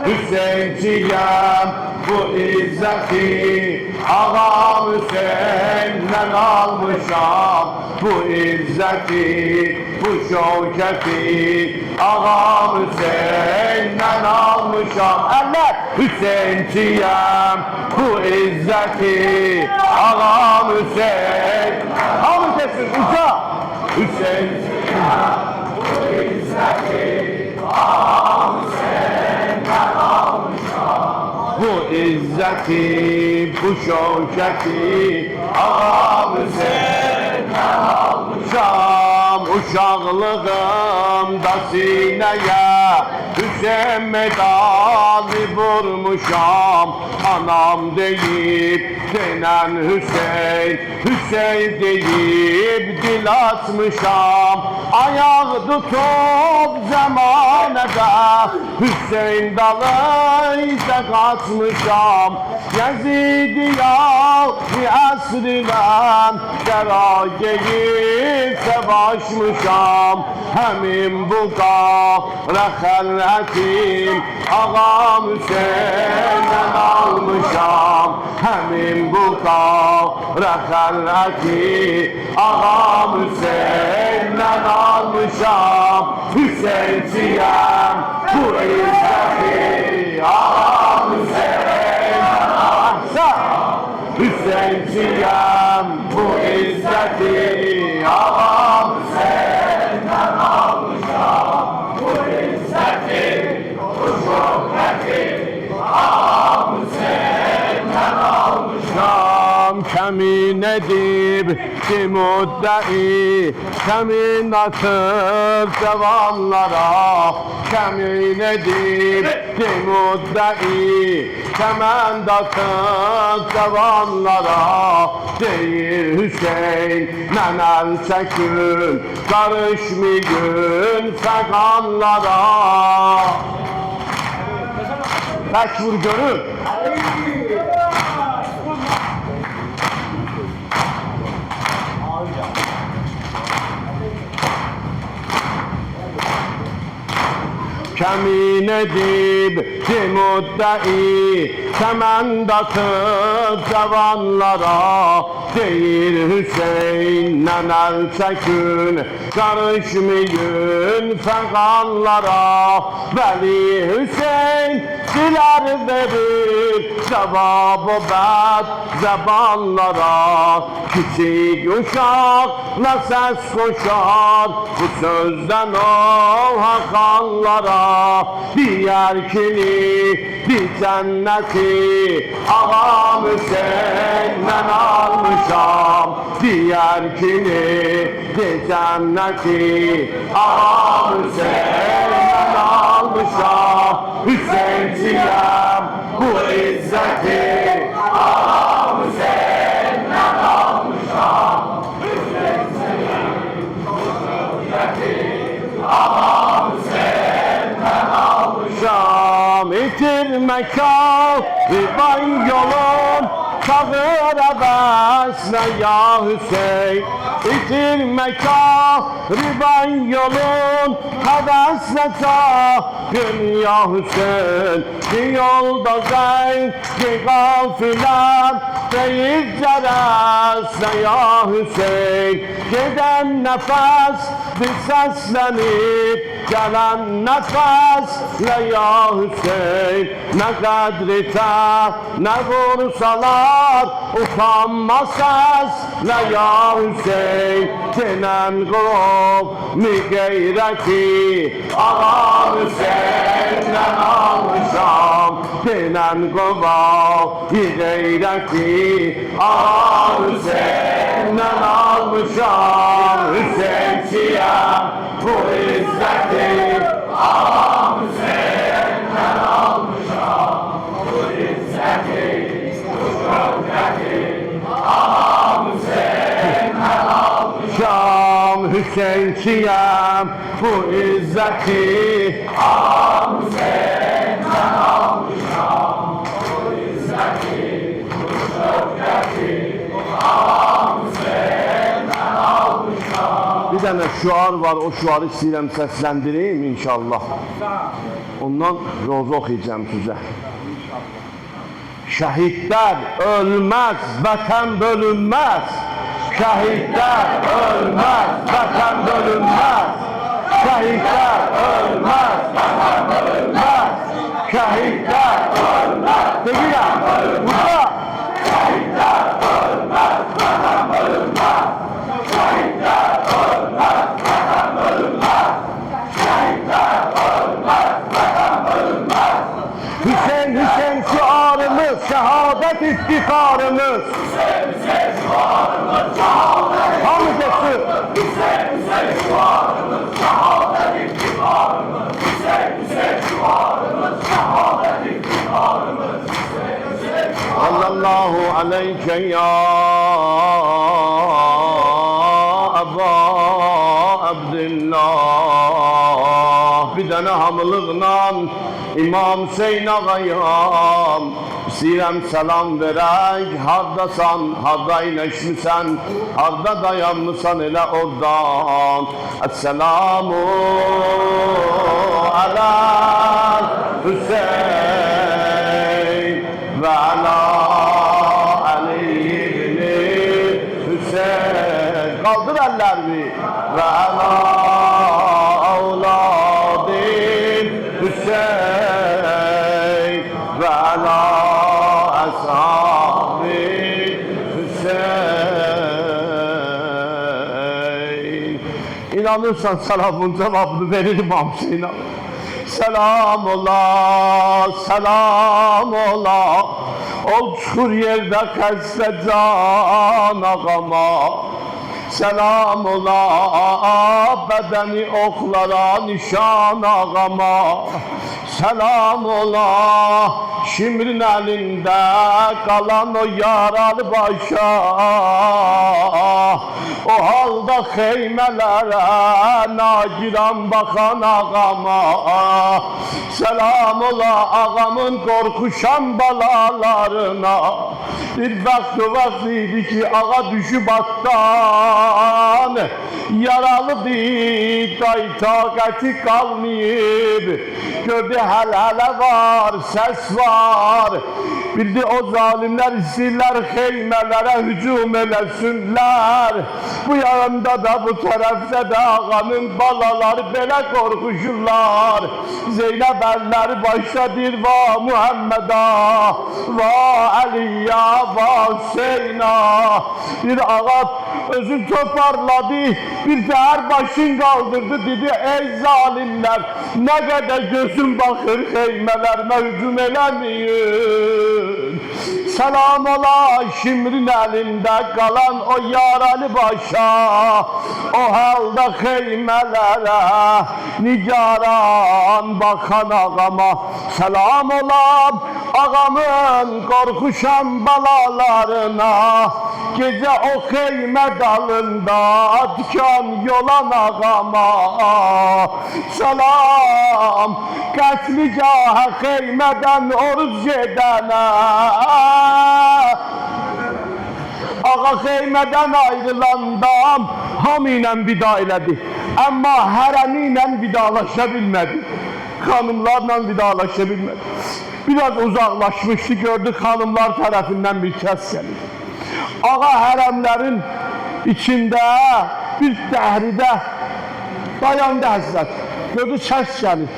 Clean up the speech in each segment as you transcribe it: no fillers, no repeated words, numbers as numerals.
Hüseyin'ciyem bu izzeti Ağam Hüseyin'den almışam bu izzeti bu şevketi Ağam Hüseyin'den almışam eller Hüseyin'ciyem bu izzeti Ağam Hüseyin Ağam Hüseyin uca Hüseyin'ciyem bu izzeti Ağam Hüseyin'den almışam bu izzeti, bu şevketi Ağam Hüseyin'den almışam uşaklığımda sineye Hüseyin medali vurmuşam anam deyip denen Hüseyin Hüseyin deyip dil atmışam ayak tutup zamanada Hüseyin dalıysa katmışam Yazid yavi asrına Kerageyi savaşmışam Hemin bu kavra halletim Ağam Hüseyin'den almışam Hemin bu kavra halleti Ağam Hüseyin'den almışam Hüseyin'ciyem bu izzeti Ağam Hüseyin'den almışam Hüseyin'ciyem bu izzeti Ağam Hüseyin'den almışam Bu izzeti, bu şöhreti Ağam Hüseyin'den almışam Kemin edip ki muddai Kemin atıp devanlara Kemin edip ki muddai Kemen atıp devanlara Değil Hüseyin nenel çekün Karışmayın fekanlara Kaç vur görün Kemin edip ki muddai Kemen atıp cavanlara Değil Hüseyin nenel çekün Karışmayın fekanlara Veli Hüseyin diler verir Cevabı bed zebanlara Küçük uşakla ses koşar Bu sözden o hakanlara Diğer kini bir cenneti Ağam Hüseyin'den almışam Diğer kini bir cenneti Ağam Hüseyin'den almışam Hüseyin'ciyem bu izzeti Ağam Hüseyin'den almışam Hüseyin'ciyem bu izzeti Ağam Hüseyin'den almışam İtirme kâviban yolun Çağıra besle ya Hüseyin İtirme kâviban yolun Hevesle çağın ya Hüseyin Bir yolda zengi gafiler Deyip ceresle ya Hüseyin Giden nefes bir seslenip Gelen nefesle ya Hüseyin Ne kadrite ne vursalar Utanma sesle ya Hüseyin Dinen grup mi gayreti Ağam Hüseyin'den almışam Dinen grup mi gayreti Ağam Hüseyin'den almışam Hüseyin'ciyem bu izzeti Ağam Hüseyin'den almışam Bu izzeti, bu şöhreti Ağam Hüseyin'den almışam Hüseyin'ciyem bu izzeti Ağam Hüseyin'den almışam Bu izzeti, bu şöhreti Ağam Hüseyin'den almışam Bir tane dənə şuar var, o şuarı istəyirəm səsləndireyim inşallah. Ondan roza oxuyacağım sizə. Şəhidlər ölməz, vətən bölünməz. Şəhidlər ölməz, vətən bölünməz. Şəhidlər ölməz, vətən bölünməz. Şəhidlər ölməz, deyirəm, burada. Şəhidlər ölməz, vətən bölünməz. Şəhidlər ölməz, vətən bölünməz. Şəhidlər ölməz, vətən bölünməz. Hüseyin, Hüseyin şiarımız, şehadet iftiharımız. Hüseyin, Hüseyin şiarımız, şehadet iftiharımız. Hüseyin, Hüseyin şiarımız, şehadet iftiharımız. Hüseyin, Hüseyin şiarımız, şehadet iftiharımız. Sallallahu aleyke ya Eba Abdillah. Bir dənə hamılıqla İmam Hüseyin ağayam, istəyirəm salam verək. Hardasan, harda iyiləşmisən, harda dayanmısan elə oradan. Esselamu ala Hüseyin ve ala Ali ibn Hüseyin. Kaldır ellerini. Ve ala avladin Hüseyin ve ala ashabi Hüseyin. İnanırsan salamın cevabını verir İmam Hüseyin'e. Selam ola, selam ola, ol çukur yerde kəsdə can ağama. Selam ola, bədəni oxlara nişan ağama. Selam ola, şimrin əlində qalan o yaralı başa. O halda xeymələrə nagiran baxan ağama. Selam ola ağamın qorxuşan balalarına. Bir vaxt idi ki ağa düşüb atdan, yaralıdır, taqəti qalmayıb. Gördü hələ var, səs var. Bildi o zalimlər istəyirlər xeymələrə hücum eləsinlər. Bu yanında da bu tərəfdə də ağanın balaları belə qorxuşurlar. Zeynəb əlləri başladır va Muhammedə, va Aliyyə, va Hüseynə. Bir ağa özün toparladı, bir dəhər başın qaldırdı, dedi ey zalimlər, nə qədər gözüm baxır xeymələrmə hücum eləməyin. Selam ola şimrin əlində qalan o yaralı başa. O halda xeymələrə nigaran baxan ağama. Selam ola ağamın qorxuşan balalarına. Gecə o xeymə dalında dikan yolan ağama. Selam qətligaha xeymədən oruz gedənə. Ağa xeymədən ayrılanda hamı ilə vida elədi. Amma hərəmi ilə vidalaşa bilmədi. Xanımlarla vidalaşa bilmədi. Biraz uzaqlaşmışdı, gördü xanımlar tərəfindən bir kəs gəlir. Ağa hərəmlərin içində bir dəhridə dayandı həzrət. Gördü səs gəlir.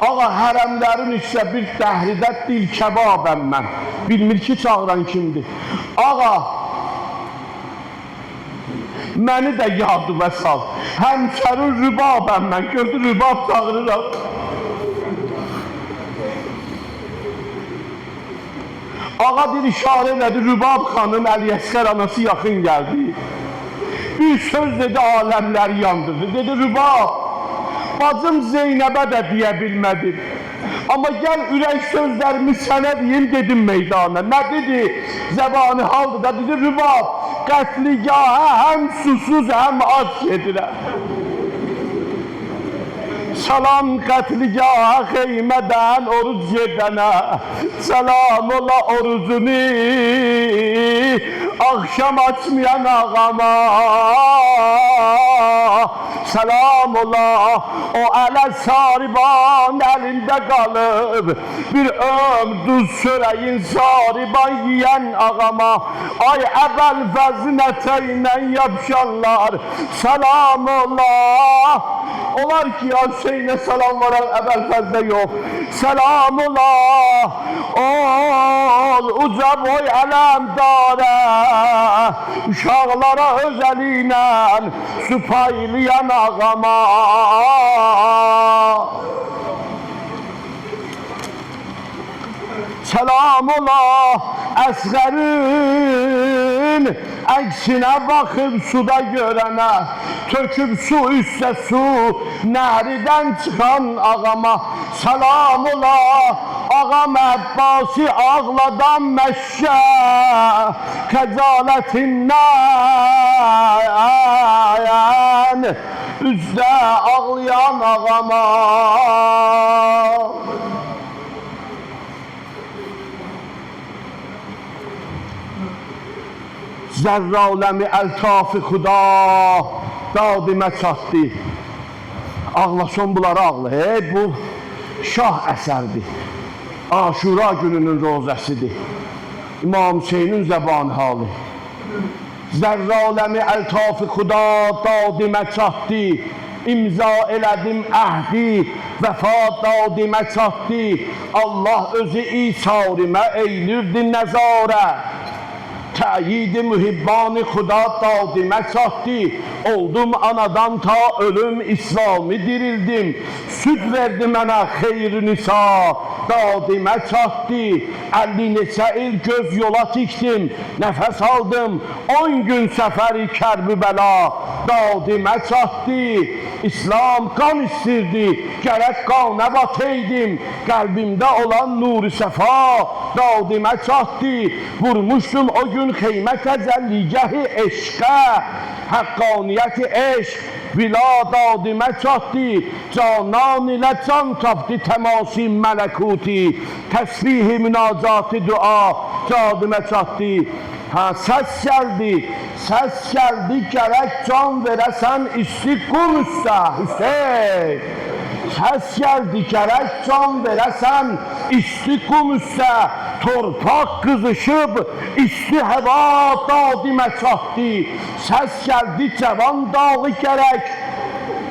Ağa hərəmlərin içində bir dəhridə dil kəbabəm mən. Bilmir ki çağıran kimdir. Ağa məni də yardı və sal. Həmçərin rübabəm mən. Gördü rübab çağırıram. Ağa bir işarə elədi. Rübab xanım Əliyəskər anası yaxın gəldi. Bir söz dedi aləmləri yandırdı. Dedi Rübab, bacım Zeynəbə də deyə bilmədim. Amma gəl ürək sözlərimi sənə deyim dedim meydana. Nə dedi? Zəbanı haldı da dedi Rübab, qətligaha həm susuz həm ac gedirəm. Salam qətligaha xeymədən oruz gedənə. Salam ola oruzunu akşam açmayan ağama selam ola. O ələ sariban elinde kalıp bir ömrü söreyin sariban yiyen ağama. Ay evvel fezin eteğinden yapşanlar selam ola. Olar ki ya Hüseyin'e selam varan evvel fezde yok. Selam ola. Ol uca boy elemdare uşaqlara özəlinə su paylayan ağama. Selam ola əsğərin əksinə baxıb suda görənə, töküb su üstə su nəhridən çıxan ağama. Selam ola ağam Əbbasi ağladan məşşə xəcalətindən üzdə ağlayan ağama. Zərrə aləmi əltaf-ı xuda dadimə çatdı. Ağlasın bunları ağla. Bu şah əsərdir. Aşura gününün rozəsidir. İmam Hüseynin zəbanı halı. Zərrə aləmi əltaf-ı xuda dadimə çatdı. İmza elədim əhdi, vəfa dadimə çatdı. Allah özü İsarimə eylirdi nəzarə. Təyid-i mühibban-ı xuda dadimə çatdı. Oldum anadan ta ölüm İslam'ı dirildim. Süd verdi mənə xeyr-i nisa dadimə çatdı. 50 neçə il göz yola tikdim, nəfəs aldım. 10 gün səfəri Kərbəla dadimə çatdı. İslam qan istirdi, gərək qana bataydım. Qəlbimdə olan nur-i səfa dadimə çatdı. Vurmuşdum o gün xeymə təzəlligəhi eşqə, həqqaniyyəti eşq vila dadimə çatdı. Canan ilə can tapdı təmasi mələkuti, təsbih-i münacatı dua dadimə çatdı. Səs gəldi gərək can verəsən isti qum üstə Hüseyin. Səs gəldi gərək can verəsən isti qum üstə. Torpaq qızışıb isti həva dadimə çatdı. Səs gəldi cavan dağı gərək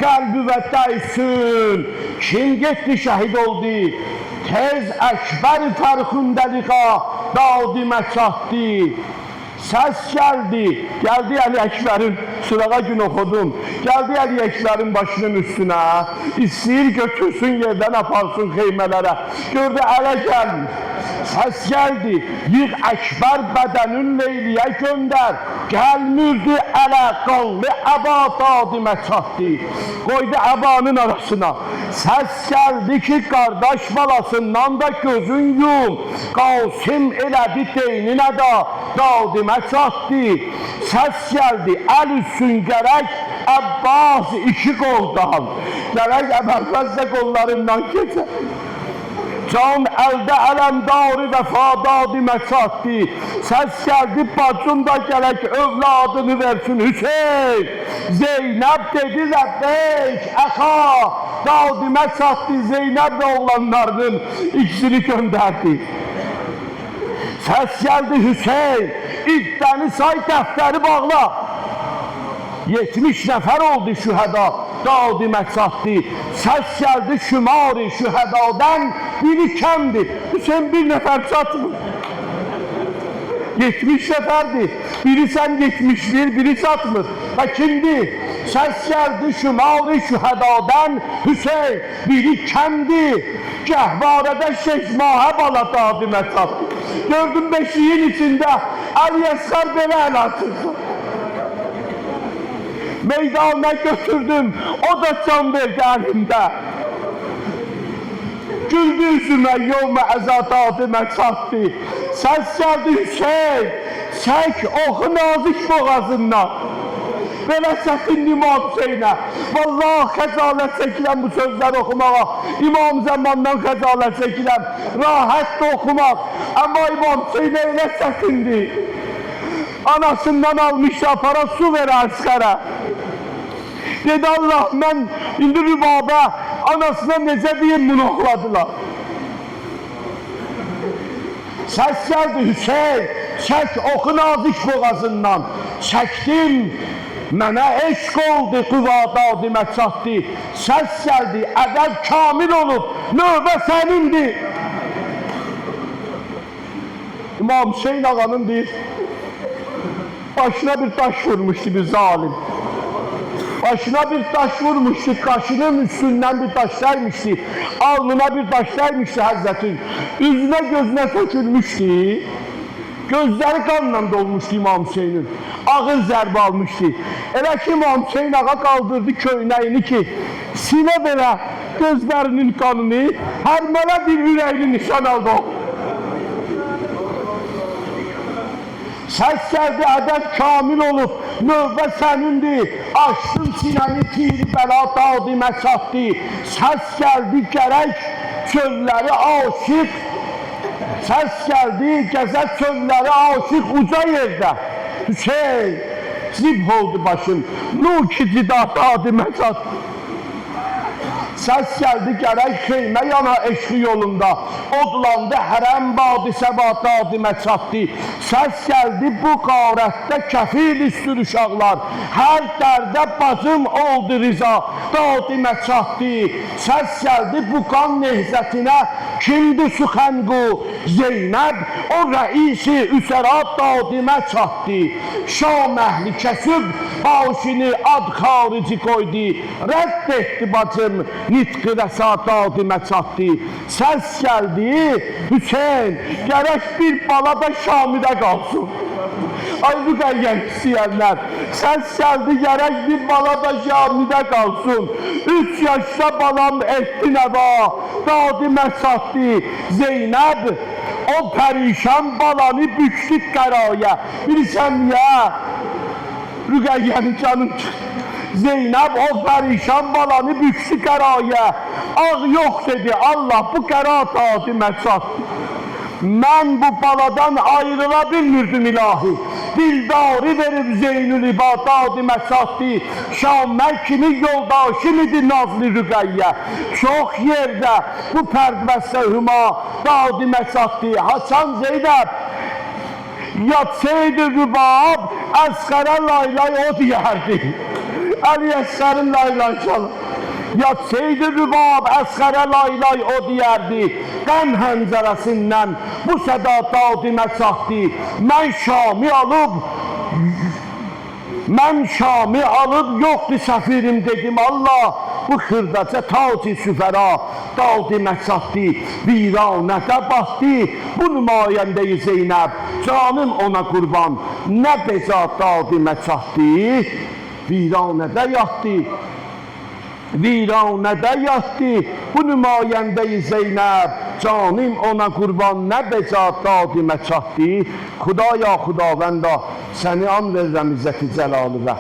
qəlbi və dəysün. Kim getdi şəhid oldu? Tez Əkbər Fərxundəliqa dadimə çatdı. Səs gəldi Əli Əkbərin, sırağa gün oxudum. Gəldi Əli Əkbərin başının üstünə, istəyir götürsün yerdən aparsın xeymələrə. Gördü ələ gəlmir. Səs gəldi, yığ Əkbər bədənin Leyliyə göndər. Gəlmirdi ələ qanlı əba dadimə çatdı. Qoydu əbanın arasına. Səs gəldi ki, qardaş balasından da gözün yum. Qasim elədi deyninə da dadimə çatdı. Səs gəldi, əl üstün gərək Əbbas iki qoldan. Gərək Əbəlfəzlə qollarından keçər. Can əldə ələmdarı vəfa dadimə çatdı. Səs gəldi bacım da gərək övladını versin Hüseyin. Zeynəb dedi Rəbbeyk əxa dadimə çatdı. Zeynəb də oğlanlarının ikisini göndərdi. Səs gəldi Hüseyin, iddəni say, dəftəri bağla. 70 nəfər oldu şühəda, dadimə çatdı. Səs gəldi şümari şühədadan biri kəmdir. Hüseyin bir nəfər çatmır. 70 nəfərdir. Biri sən 70'lir, biri çatmır. Və kimdir? Səs gəldi şümari şühədadan Hüseyin, biri kəmdir. Gəhvarədə şeşmahə bala dadimə çatdı. Gördüm beşiğin içində Əli Əsqər belə əl açırdı. Meydana götürdüm, o da can verdi əlimdə. Güldü üzümə, yolma əzadadimə çatdı. Səs gəldi Hüseyin, çək oxu nazik boğazından. Belə çətin İmam Hüseynə. Vallahi xəcalət çəkiləm bu sözləri oxumağa. İmam zamandan xəcalət çəkiləm. Rahət də oxumaq. Amma İmam Hüseynə elə çətindir. Anasından almışdı, apara su ver Asqara. Dedi Allah, mən indi Rübaba anasına necə deyim, bunu oxladılar. Səs gəldi Hüseyin, çək oxu nazik boğazından. Çəkdim, mənə eşq oldu, qüvada dimə çatdı. Səs gəldi, ədəb kamil olub, növbə sənindir. İmam Hüseyin ağanın deyir, başına bir taş vurmuşdu bir zalim. Başına bir taş vurmuştu, kaşının üstünden bir taş değmişti. Alnına bir taş değmişti Hazretin. Üzüne gözüne sökülmüştü. Gözleri kanla dolmuştu İmam Hüseyin'in. Ağır zərbə almıştı. Elə ki İmam Hüseyin ağa kaldırdı köynəyini ki, sinə belə gözlərinin kanını, hərmələ bir ürəyini nişan aldı. Səs gəldi, ədəb kamil olub, növbə sənindir. Açdın sinəni, tiri bəla dadimə çatdı. Səs gəldi, gərək çölləri aşıq. Səs gəldi, gəzək çölləri aşıq uca yerdə. Hüseyin, zib oldu başım, nukici dadimə çatdı. Səs gəldi, gərək xeymə yana eşqi yolunda. Odlandı, hərəm badisə dadimə çatdı. Səs gəldi, bu qarətdə kəfil üstür uşaqlar. Hər dərdə bacım oldu riza, dadimə çatdı. Səs gəldi, bu qan nehzətinə kimdir suxənqu? Zeynəb, o rəisi üsərat dadimə çatdı. Şam əhli kəsib, başını ad xarici koydu. Rədd etdi bacım, nitqi rəsa dadimə çatdı. Səs gəldi, Hüseyin, gərək bir bala da Şamidə qalsın. Ay Rüqəyyəni istəyənlər, səs gəldi, gərək bir bala da Şamidə qalsın. 3 yaşda balam etdi nəva, dadimə çatdı. Zeynəb, o pərişan balanı büktü qəraya. Bilirsən niyə? Rüqəyyənin canım çıxdı. Zeynəb o pərişan balanı büksü qəraya. Ağ yox dedi, Allah bu qəra dadimə çatdı. Mən bu baladan ayrıla bilmirdim ilahi. Dildarı verib Zeynül-İba dadimə çatdı. Şamər kimi yoldaşım idi Nazlı Rüqəyyə. Çox yerdə bu pərdvəsə hüma dadimə çatdı. Haçan Zeynəb yatsaydı Rübab, Əsqərə laylay o deyərdi. Əli Əsqərin laylay çalır. Yatsaydı Rübab, Əsqərə laylay o deyərdi. Qəm həncərəsindən bu səda dadimə çatdı. Mən Şamı alıb yoxdur səfirim dedim Allah. Bu xırdaca tac-i süfəra dadimə çatdı. Viranədə batdı bu nümayəndə-i Zeynəb. Canım ona qurban, nə beza dadimə çatdı. Viranədə yatdı. Viranədə yatdı bu nümayəndə-i Zeynəb. Canım ona qurban, nə beca dadimə çatdı. Xudaya, xudavəndə, səni an verirəm İzzət-i Cəlalıvə.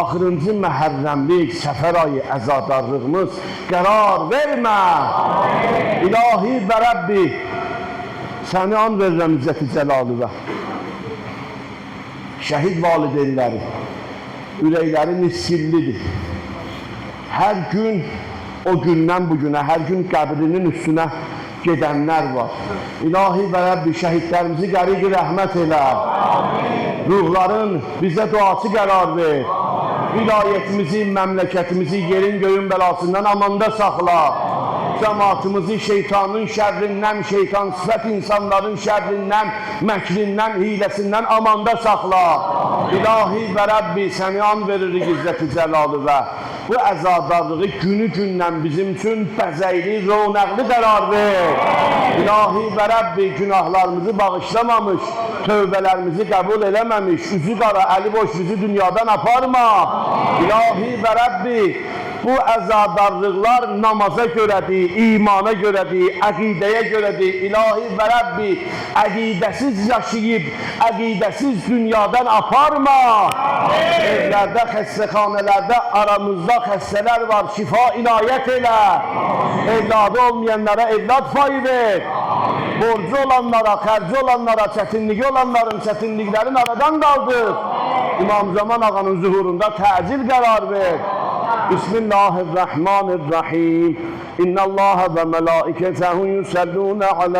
Axırıncı məhərrəmlik, səfər ayı əzadarlığımız qərar vermə. İlahi və Rəbbi, səni an verirəm İzzət-i Cəlalıvə. Şəhid valideynləri, ürəkləri nissillidir. Hər gün o gündən bugünə, hər gün qəbrinin üstünə gedənlər var. İlahi və Rəbbi, şəhidlərimizi qəriq rəhmət elə. Ruhların bizə duası qərar ver. Vilayətimizi, məmləkətimizi yerin göyün bəlasından amanda saxla. Cəmaatımızı şeytanın şərrindən, şeytan sifət insanların şərrindən, məkrindən, hiləsindən amanda saxla. İlahi və Rəbbi, səni an veririk İzzət-i Cəlalıvə. Bu əzadarlığı günü gündən bizim üçün bəzəkli, ronaqlı qərar ver. İlahi və Rəbbi, günahlarımızı bağışlamamış, tövbələrimizi qəbul eləməmiş, üzü qara, əli boş bizi dünyadan aparma. İlahi və Rəbbi, bu əzadarlıqlar namaza görədir, imana görədir, əqidəyə görədir. İlahi və Rəbbi, əqidəsiz yaşayıb, əqidəsiz dünyadan aparma. Evlərdə, xəstəxanələrdə, aramızda xəstələr var, şifa inayət elə. Evladı olmayanlara evlad payı ver. Borcu olanlara, xərci olanlara, çətinliyi olanların çətinliklərini aradan qaldır. İmam Zaman ağanın zuhurunda təcil qərar ver. Bismillahirrahmanirrahim. İnnəllaha və mələikətəhu yusəllunə alə